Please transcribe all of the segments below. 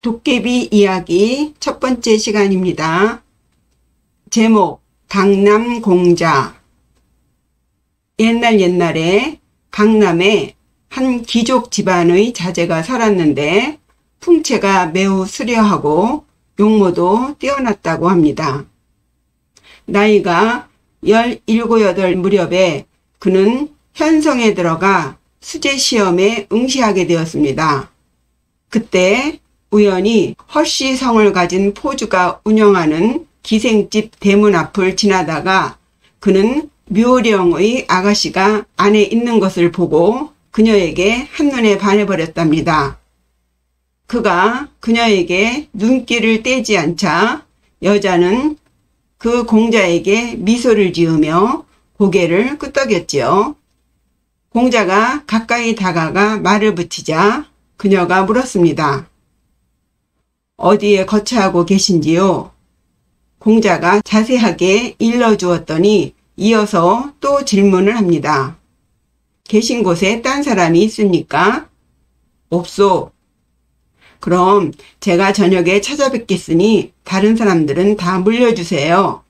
도깨비 이야기 첫 번째 시간입니다. 제목 강남공자. 옛날에 강남에 한 귀족 집안의 자제가 살았는데 풍채가 매우 수려하고 용모도 뛰어났다고 합니다. 나이가 17, 18 무렵에 그는 현성에 들어가 수재시험에 응시하게 되었습니다. 그때 우연히 허씨성을 가진 포주가 운영하는 기생집 대문 앞을 지나다가 그는 묘령의 아가씨가 안에 있는 것을 보고 그녀에게 한눈에 반해버렸답니다. 그가 그녀에게 눈길을 떼지 않자 여자는 그 공자에게 미소를 지으며 고개를 끄덕였지요. 공자가 가까이 다가가 말을 붙이자 그녀가 물었습니다. 어디에 거처하고 계신지요? 공자가 자세하게 일러주었더니 이어서 또 질문을 합니다. 계신 곳에 딴 사람이 있습니까? 없소. 그럼 제가 저녁에 찾아뵙겠으니 다른 사람들은 다 물려주세요.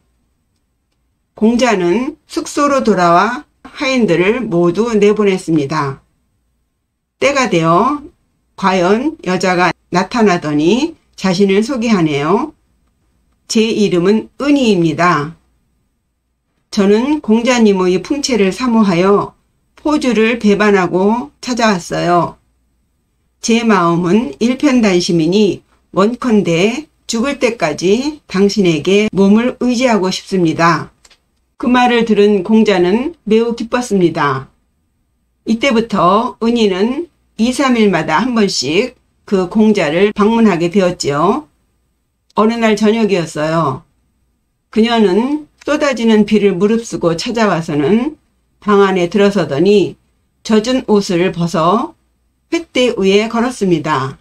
공자는 숙소로 돌아와 하인들을 모두 내보냈습니다. 때가 되어 과연 여자가 나타나더니 자신을 소개하네요. 제 이름은 은희입니다. 저는 공자님의 풍채를 사모하여 포주를 배반하고 찾아왔어요. 제 마음은 일편단심이니 원컨대 죽을 때까지 당신에게 몸을 의지하고 싶습니다. 그 말을 들은 공자는 매우 기뻤습니다. 이때부터 은희는 2, 3일마다 한 번씩 그 공자를 방문하게 되었지요. 어느 날 저녁이었어요. 그녀는 쏟아지는 비를 무릅쓰고 찾아와서는 방 안에 들어서더니 젖은 옷을 벗어 횃대 위에 걸었습니다.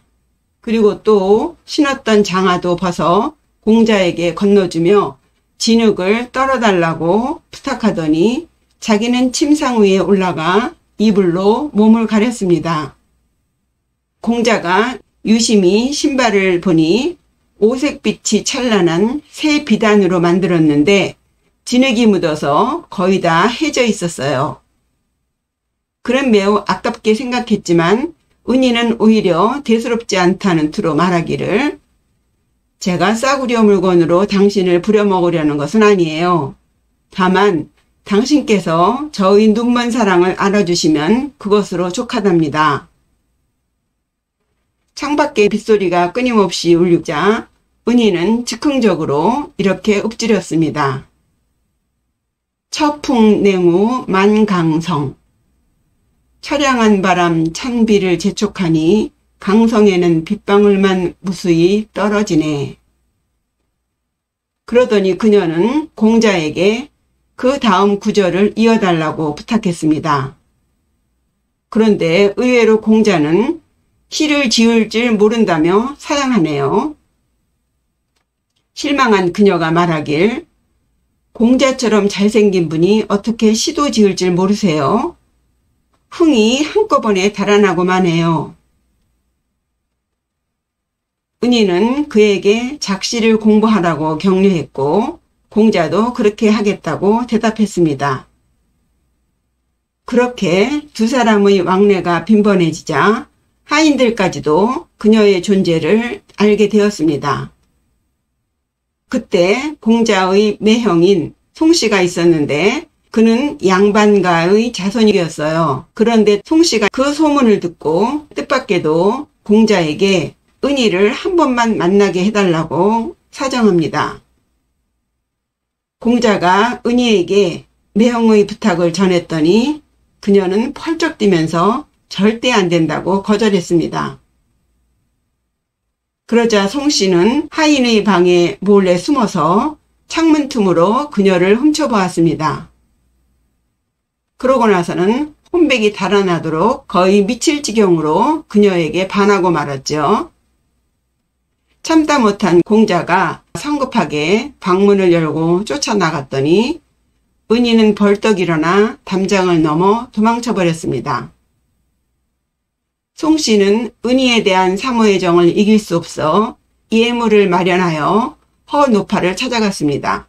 그리고 또 신었던 장화도 벗어 공자에게 건너주며 진흙을 떨어달라고 부탁하더니 자기는 침상 위에 올라가 이불로 몸을 가렸습니다. 공자가 유심히 신발을 보니 오색빛이 찬란한 새 비단으로 만들었는데 진흙이 묻어서 거의 다 해져 있었어요. 그는 매우 아깝게 생각했지만 은희는 오히려 대수롭지 않다는 투로 말하기를 제가 싸구려 물건으로 당신을 부려먹으려는 것은 아니에요. 다만 당신께서 저의 눈먼 사랑을 알아주시면 그것으로 족하답니다. 창밖에 빗소리가 끊임없이 울리자 은희는 즉흥적으로 이렇게 읊조렸습니다. 처풍냉우 만강성. 처량한 바람 찬비를 재촉하니 강성에는 빗방울만 무수히 떨어지네. 그러더니 그녀는 공자에게 그 다음 구절을 이어달라고 부탁했습니다. 그런데 의외로 공자는 시를 지을 줄 모른다며 사양하네요. 실망한 그녀가 말하길 공자처럼 잘생긴 분이 어떻게 시도 지을 줄 모르세요? 흥이 한꺼번에 달아나고만 해요. 은희는 그에게 작시를 공부하라고 격려했고 공자도 그렇게 하겠다고 대답했습니다. 그렇게 두 사람의 왕래가 빈번해지자 하인들까지도 그녀의 존재를 알게 되었습니다. 그때 공자의 매형인 송씨가 있었는데 그는 양반가의 자손이었어요. 그런데 송씨가 그 소문을 듣고 뜻밖에도 공자에게 은희를 한 번만 만나게 해달라고 사정합니다. 공자가 은희에게 매형의 부탁을 전했더니 그녀는 펄쩍 뛰면서 절대 안 된다고 거절했습니다. 그러자 송씨는 하인의 방에 몰래 숨어서 창문 틈으로 그녀를 훔쳐보았습니다. 그러고 나서는 혼백이 달아나도록 거의 미칠 지경으로 그녀에게 반하고 말았죠. 참다 못한 공자가 성급하게 방문을 열고 쫓아나갔더니 은희는 벌떡 일어나 담장을 넘어 도망쳐버렸습니다. 송씨는 은희에 대한 사모의 정을 이길 수 없어 예물을 마련하여 허노파를 찾아갔습니다.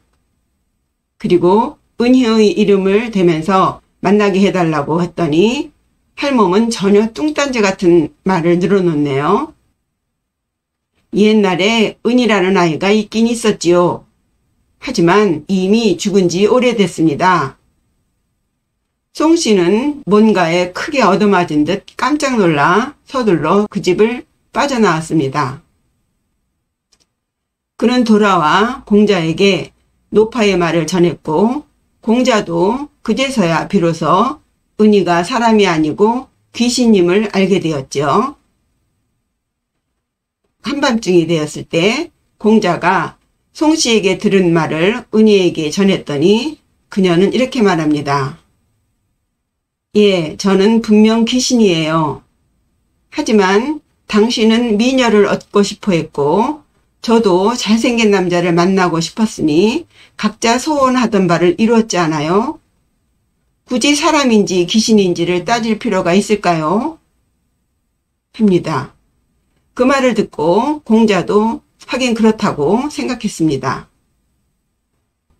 그리고 은희의 이름을 대면서 만나게 해달라고 했더니 할멈은 전혀 뚱딴지 같은 말을 늘어놓네요. 옛날에 은희라는 아이가 있긴 있었지요. 하지만 이미 죽은 지 오래됐습니다. 송씨는 뭔가에 크게 얻어맞은 듯 깜짝 놀라 서둘러 그 집을 빠져나왔습니다. 그는 돌아와 공자에게 노파의 말을 전했고 공자도 그제서야 비로소 은희가 사람이 아니고 귀신임을 알게 되었죠. 한밤중이 되었을 때 공자가 송씨에게 들은 말을 은희에게 전했더니 그녀는 이렇게 말합니다. 예, 저는 분명 귀신이에요. 하지만 당신은 미녀를 얻고 싶어 했고 저도 잘생긴 남자를 만나고 싶었으니 각자 소원하던 바를 이루었지 않아요? 굳이 사람인지 귀신인지를 따질 필요가 있을까요? 합니다. 그 말을 듣고 공자도 하긴 그렇다고 생각했습니다.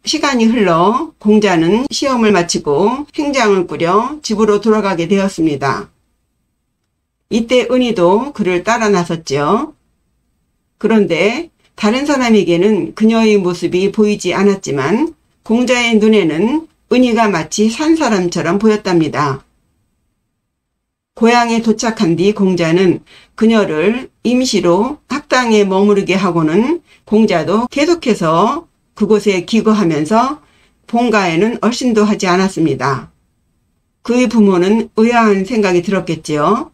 시간이 흘러 공자는 시험을 마치고 행장을 꾸려 집으로 돌아가게 되었습니다. 이때 은희도 그를 따라 나섰죠. 그런데 다른 사람에게는 그녀의 모습이 보이지 않았지만 공자의 눈에는 은희가 마치 산 사람처럼 보였답니다. 고향에 도착한 뒤 공자는 그녀를 임시로 학당에 머무르게 하고는 공자도 계속해서 그곳에 기거하면서 본가에는 얼씬도 하지 않았습니다. 그의 부모는 의아한 생각이 들었겠지요.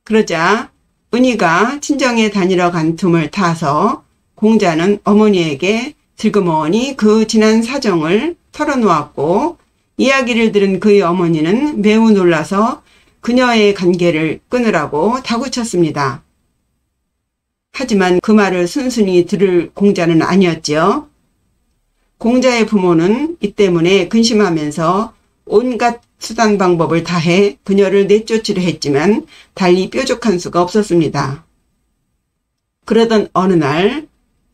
그러자 은희가 친정에 다니러 간 틈을 타서 공자는 어머니에게 슬그머니 그 지난 사정을 털어놓았고 이야기를 들은 그의 어머니는 매우 놀라서 그녀의 관계를 끊으라고 다구쳤습니다. 하지만 그 말을 순순히 들을 공자는 아니었지요. 공자의 부모는 이 때문에 근심하면서 온갖 수단 방법을 다해 그녀를 내쫓으려 했지만 달리 뾰족한 수가 없었습니다. 그러던 어느 날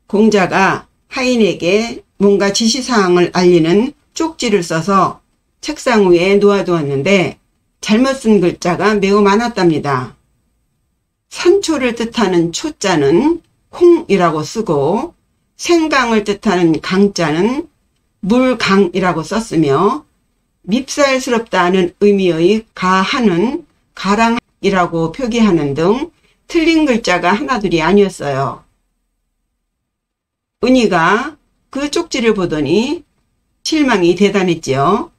공자가 하인에게 뭔가 지시사항을 알리는 쪽지를 써서 책상 위에 놓아두었는데 잘못 쓴 글자가 매우 많았답니다. 산초를 뜻하는 초자는 홍이라고 쓰고 생강을 뜻하는 강자는 물강이라고 썼으며 밉살스럽다는 의미의 가하는 가랑이라고 표기하는 등 틀린 글자가 하나둘이 아니었어요. 은희가 그 쪽지를 보더니 실망이 대단했지요.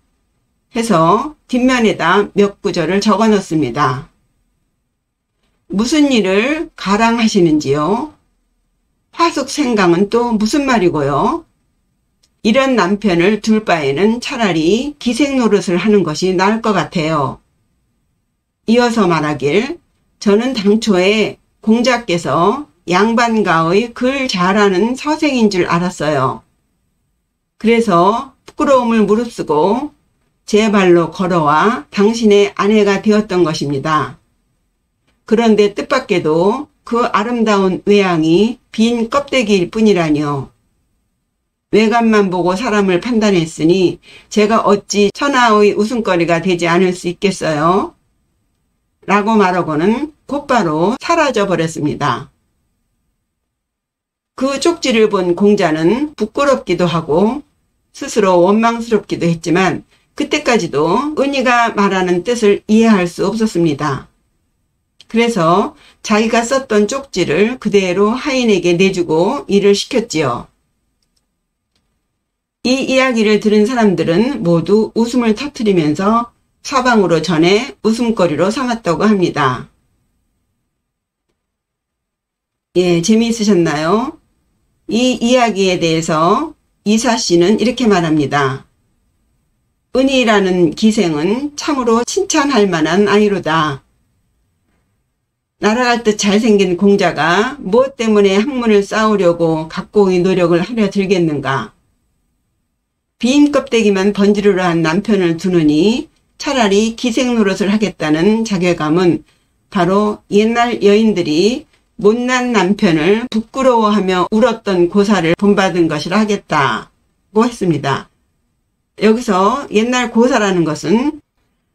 해서 뒷면에다 몇 구절을 적어 넣습니다. 무슨 일을 가랑하시는지요? 화숙생강은 또 무슨 말이고요? 이런 남편을 둘 바에는 차라리 기생노릇을 하는 것이 나을 것 같아요. 이어서 말하길 저는 당초에 공자께서 양반가의 글 잘하는 서생인 줄 알았어요. 그래서 부끄러움을 무릅쓰고 제 발로 걸어와 당신의 아내가 되었던 것입니다. 그런데 뜻밖에도 그 아름다운 외양이 빈 껍데기일 뿐이라니요. 외관만 보고 사람을 판단했으니 제가 어찌 천하의 웃음거리가 되지 않을 수 있겠어요? 라고 말하고는 곧바로 사라져 버렸습니다. 그 쪽지를 본 공자는 부끄럽기도 하고 스스로 원망스럽기도 했지만 그때까지도 은희가 말하는 뜻을 이해할 수 없었습니다. 그래서 자기가 썼던 쪽지를 그대로 하인에게 내주고 일을 시켰지요. 이 이야기를 들은 사람들은 모두 웃음을 터뜨리면서 사방으로 전해 웃음거리로 삼았다고 합니다. 예, 재미있으셨나요? 이 이야기에 대해서 이사씨는 이렇게 말합니다. 은희라는 기생은 참으로 칭찬할 만한 아이로다. 날아갈 듯 잘생긴 공자가 무엇 때문에 학문을 쌓으려고 각고의 노력을 하려 들겠는가. 빈 껍데기만 번지르르 한 남편을 두느니 차라리 기생 노릇을 하겠다는 자괴감은 바로 옛날 여인들이 못난 남편을 부끄러워하며 울었던 고사를 본받은 것이라 하겠다고 했습니다. 여기서 옛날 고사라는 것은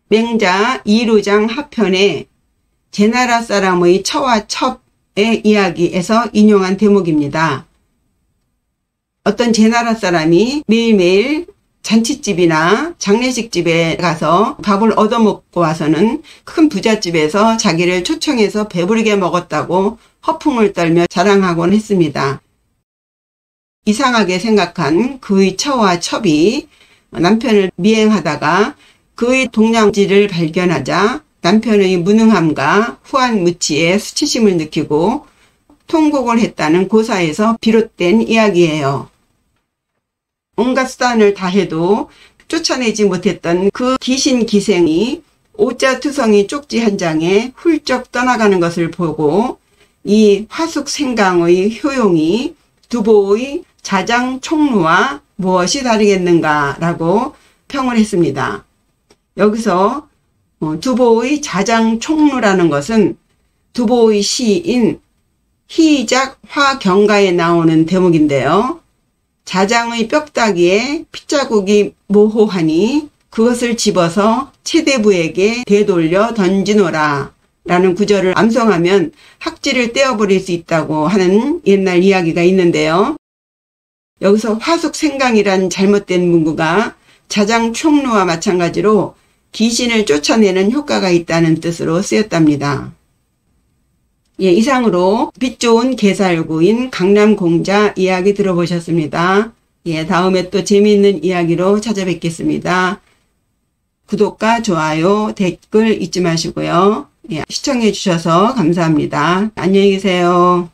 맹자 2루장 하편의 제나라 사람의 처와 첩의 이야기에서 인용한 대목입니다. 어떤 제나라 사람이 매일매일 잔치집이나 장례식집에 가서 밥을 얻어먹고 와서는 큰 부잣집에서 자기를 초청해서 배부르게 먹었다고 허풍을 떨며 자랑하곤 했습니다. 이상하게 생각한 그의 처와 첩이 남편을 미행하다가 그의 동냥지를 발견하자 남편의 무능함과 후한 무치에 수치심을 느끼고 통곡을 했다는 고사에서 비롯된 이야기예요. 온갖 수단을 다해도 쫓아내지 못했던 그 귀신 기생이 오자투성이 쪽지 한 장에 훌쩍 떠나가는 것을 보고 이 화숙생강의 효용이 두보의 자장총루와 무엇이 다르겠는가라고 평을 했습니다. 여기서 두보의 자장총루라는 것은 두보의 시인 희작 화경가에 나오는 대목인데요. 자장의 뼈다귀에 핏자국이 모호하니 그것을 집어서 체대부에게 되돌려 던지노라 라는 구절을 암송하면 학지를 떼어버릴 수 있다고 하는 옛날 이야기가 있는데요. 여기서 화숙생강이란 잘못된 문구가 자장총루와 마찬가지로 귀신을 쫓아내는 효과가 있다는 뜻으로 쓰였답니다. 이상으로 빛 좋은 게살구인 강남공자 이야기 들어보셨습니다. 다음에 또 재미있는 이야기로 찾아뵙겠습니다. 구독과 좋아요, 댓글 잊지 마시고요. 시청해 주셔서 감사합니다. 안녕히 계세요.